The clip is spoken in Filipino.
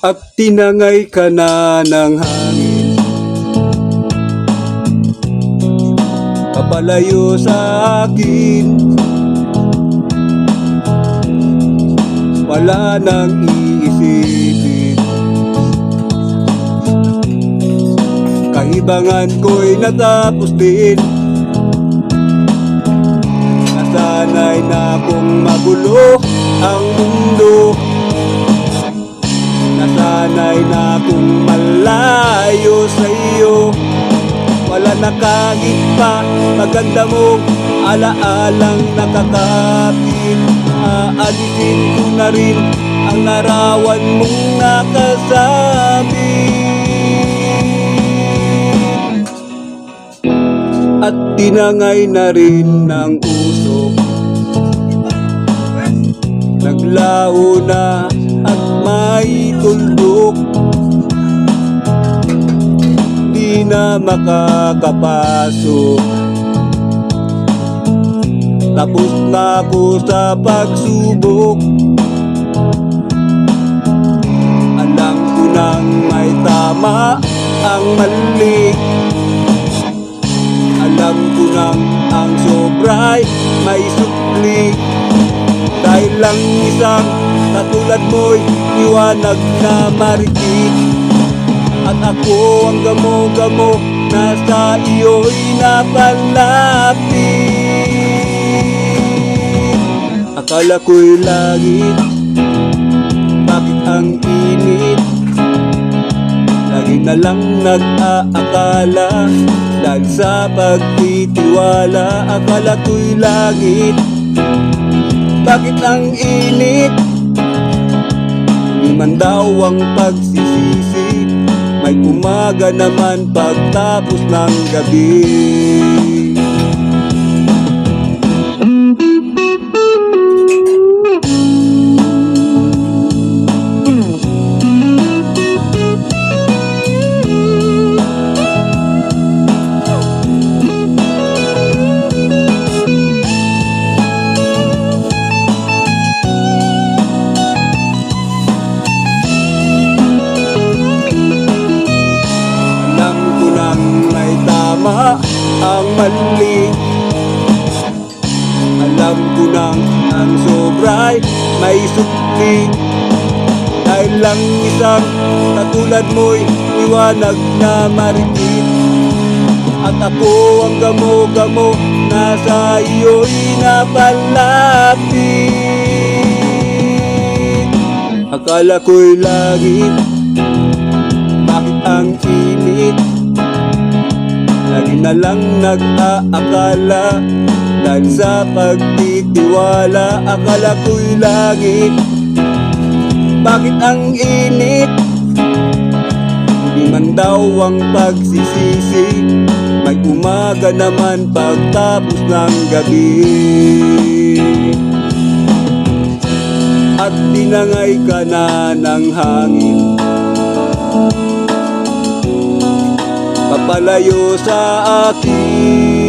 at tinangay ka na ng hangin. Papalayo sa akin, wala nang iisipin. Kaibangan ko'y natapos din. Nasanay na kong magulo ang mundo. Nasanay na kong malayo sa iyo. Wala na kahit pa maganda mong alaalang nakakapit. Aalisin ko na rin ang larawan mong nakasabit. At tinangay na rin ng usok. Naglaho na at may tuldok. Di na makakapasok. Tapos na ako sa pagsubok. Alam ko nang may tama ang mali. Alam ko nang ang sobra'y may supli. Dahil lang isang katulad mo'y liwanag na marikit. At ako ang gamo-gamo na sa iyo'y napalapit. Akala ko'y langit, bakit ang init? Lagi na lang nag-aakala, dahil sa pagtitiwala. Akala ko'y langit, bakit ang init? Di man daw ang pagsisisi, may umaga naman pagtapos ng gabi. Ang mali, alam ko nang ang sobra'y may supli. Dahil lang isang katulad mo'y liwanag na marikit. At ako ang gamo-gamo na sa iyo'y napalapit. Akala ko'y langit, bakit ang init? Lagi na lang nag-aakala, dahil sa pagtitiwala. Akala ko'y langit, bakit ang init? Hindi man daw ang pagsisisi, may umaga naman pagtapos ng gabi. At tinangay ka na ng hangin, papalayo sa akin.